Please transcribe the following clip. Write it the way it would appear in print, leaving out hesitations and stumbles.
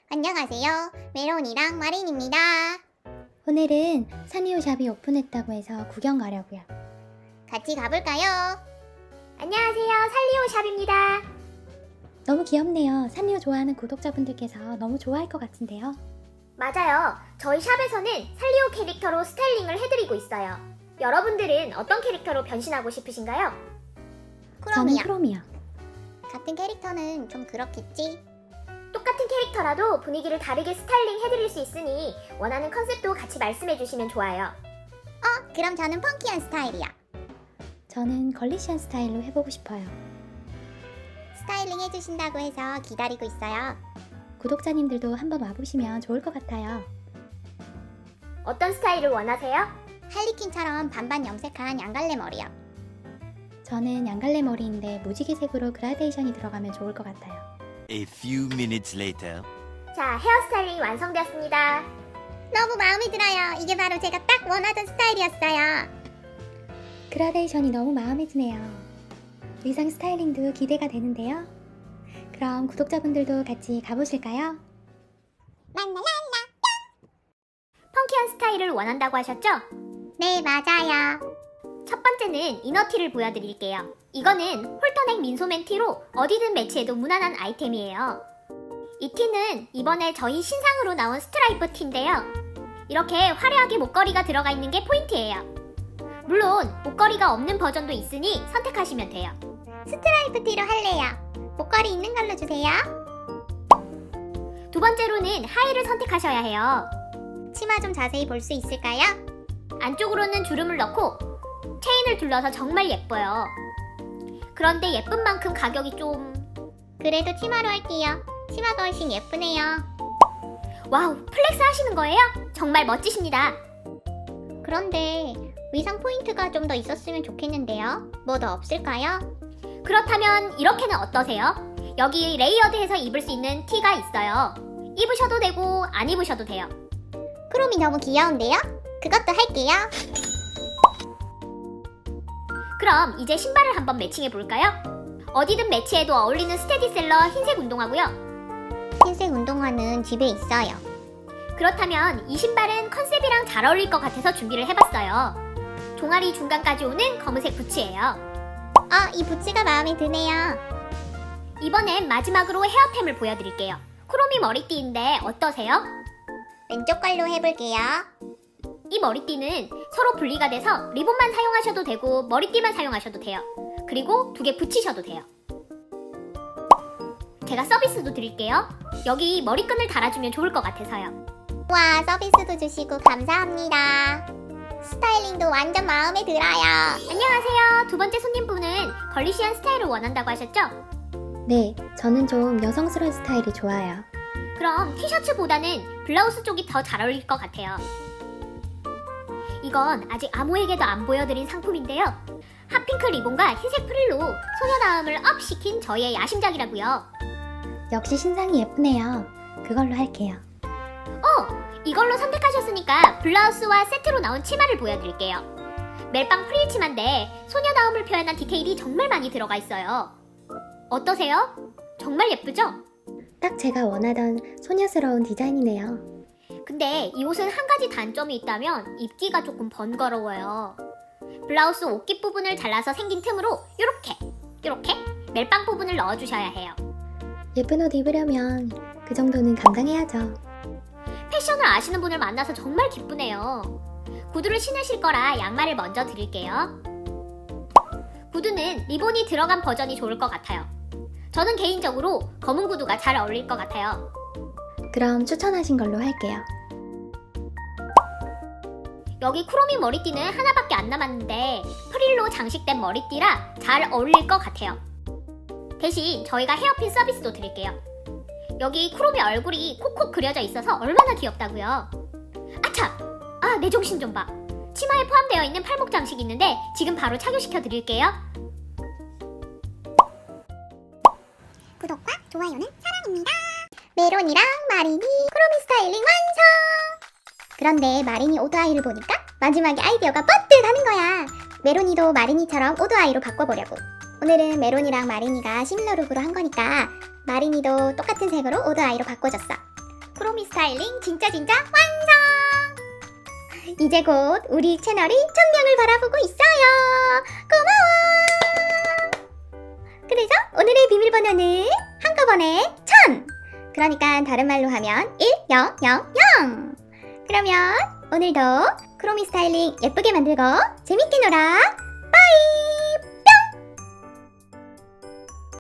안녕하세요. 메론이랑 마린입니다. 오늘은 사니오샵이 오픈했다고 해서 구경 가려고요. 같이 가볼까요? 안녕하세요, 살리오샵입니다. 너무 귀엽네요. 사니오 좋아하는 구독자분들께서 너무 좋아할 것 같은데요. 맞아요. 저희 샵에서는 살리오 캐릭터로 스타일링을 해드리고 있어요. 여러분들은 어떤 캐릭터로 변신하고 싶으신가요? 저는 크롬이야. 크롬이요. 같은 캐릭터는 좀 그렇겠지? 똑같은 캐릭터라도 분위기를 다르게 스타일링 해드릴 수 있으니 원하는 컨셉도 같이 말씀해주시면 좋아요. 그럼 저는 펑키한 스타일이야. 저는 걸리시한 스타일로 해보고 싶어요. 스타일링 해주신다고 해서 기다리고 있어요. 구독자님들도 한번 와보시면 좋을 것 같아요. 어떤 스타일을 원하세요? 할리퀸처럼 반반 염색한 양갈래 머리요. 저는 양갈래 머리인데 무지개색으로 그라데이션이 들어가면 좋을 것 같아요. A few minutes later. 자, 헤어스타일링이 완성되었습니다. 너무 마음에 들어요. 이게 바로 제가 딱 원하던 스타일이었어요. 그라데이션이 너무 마음에 드네요. 의상 스타일링도 기대가 되는데요. 그럼 구독자분들도 같이 가보실까요? 펑키한 스타일을 원한다고 하셨죠? 네, 맞아요. 첫 번째는 이너티를 보여드릴게요. 이거는 홀터넥 민소맨 티로 어디든 매치해도 무난한 아이템이에요. 이 티는 이번에 저희 신상으로 나온 스트라이프 티인데요. 이렇게 화려하게 목걸이가 들어가 있는 게 포인트예요. 물론 목걸이가 없는 버전도 있으니 선택하시면 돼요. 스트라이프 티로 할래요. 목걸이 있는 걸로 주세요. 두 번째로는 하의를 선택하셔야 해요. 치마 좀 자세히 볼 수 있을까요? 안쪽으로는 주름을 넣고 체인을 둘러서 정말 예뻐요. 그런데 예쁜 만큼 가격이 좀... 그래도 치마로 할게요. 치마가 훨씬 예쁘네요. 와우, 플렉스 하시는 거예요? 정말 멋지십니다. 그런데 의상 포인트가 좀 더 있었으면 좋겠는데요. 뭐 더 없을까요? 그렇다면 이렇게는 어떠세요? 여기 레이어드해서 입을 수 있는 티가 있어요. 입으셔도 되고 안 입으셔도 돼요. 크롬이 너무 귀여운데요? 그것도 할게요. 그럼 이제 신발을 한번 매칭해 볼까요? 어디든 매치해도 어울리는 스테디셀러 흰색 운동화고요. 흰색 운동화는 집에 있어요. 그렇다면 이 신발은 컨셉이랑 잘 어울릴 것 같아서 준비를 해봤어요. 종아리 중간까지 오는 검은색 부츠예요. 이 부츠가 마음에 드네요. 이번엔 마지막으로 헤어템을 보여드릴게요. 크로미 머리띠인데 어떠세요? 왼쪽 걸로 해볼게요. 이 머리띠는 서로 분리가 돼서 리본만 사용하셔도 되고 머리띠만 사용하셔도 돼요. 그리고 두 개 붙이셔도 돼요. 제가 서비스도 드릴게요. 여기 머리끈을 달아주면 좋을 것 같아서요. 와, 서비스도 주시고 감사합니다. 스타일링도 완전 마음에 들어요. 안녕하세요. 두 번째 손님분은 걸리시한 스타일을 원한다고 하셨죠? 네, 저는 좀 여성스러운 스타일이 좋아요. 그럼 티셔츠보다는 블라우스 쪽이 더 잘 어울릴 것 같아요. 이건 아직 아무에게도 안 보여드린 상품인데요. 핫핑크 리본과 흰색 프릴로 소녀다움을 업시킨 저희의 야심작이라고요. 역시 신상이 예쁘네요. 그걸로 할게요. 이걸로 선택하셨으니까 블라우스와 세트로 나온 치마를 보여드릴게요. 멜빵 프릴 치마인데 소녀다움을 표현한 디테일이 정말 많이 들어가 있어요. 어떠세요? 정말 예쁘죠? 딱 제가 원하던 소녀스러운 디자인이네요. 근데 이 옷은 한 가지 단점이 있다면 입기가 조금 번거로워요. 블라우스 옷깃 부분을 잘라서 생긴 틈으로 요렇게 멜빵 부분을 넣어주셔야 해요. 예쁜 옷 입으려면 그 정도는 감당해야죠. 패션을 아시는 분을 만나서 정말 기쁘네요. 구두를 신으실 거라 양말을 먼저 드릴게요. 구두는 리본이 들어간 버전이 좋을 것 같아요. 저는 개인적으로 검은 구두가 잘 어울릴 것 같아요. 그럼 추천하신 걸로 할게요. 여기 크로미 머리띠는 하나밖에 안 남았는데 프릴로 장식된 머리띠라 잘 어울릴 것 같아요. 대신 저희가 헤어핀 서비스도 드릴게요. 여기 크로미 얼굴이 콕콕 그려져 있어서 얼마나 귀엽다고요. 아차! 내 정신 좀 봐. 치마에 포함되어 있는 팔목 장식이 있는데 지금 바로 착용시켜 드릴게요. 구독과 좋아요는 사랑입니다. 메론이랑 마린이 크로미 스타일링 완성! 그런데 마린이 오드아이를 보니까 마지막에 아이디어가 뻗뜩 하는 거야. 메론이도 마린이처럼 오드아이로 바꿔보려고. 오늘은 메론이랑 마린이가 시밀러 룩으로 한 거니까 마린이도 똑같은 색으로 오드 아이로 바꿔줬어. 크로미 스타일링 진짜 완성! 이제 곧 우리 채널이 1000명을 바라보고 있어요. 고마워! 그래서 오늘의 비밀번호는 한꺼번에 1000! 그러니까 다른 말로 하면 1000! 그러면 오늘도 크로미 스타일링 예쁘게 만들고 재밌게 놀아!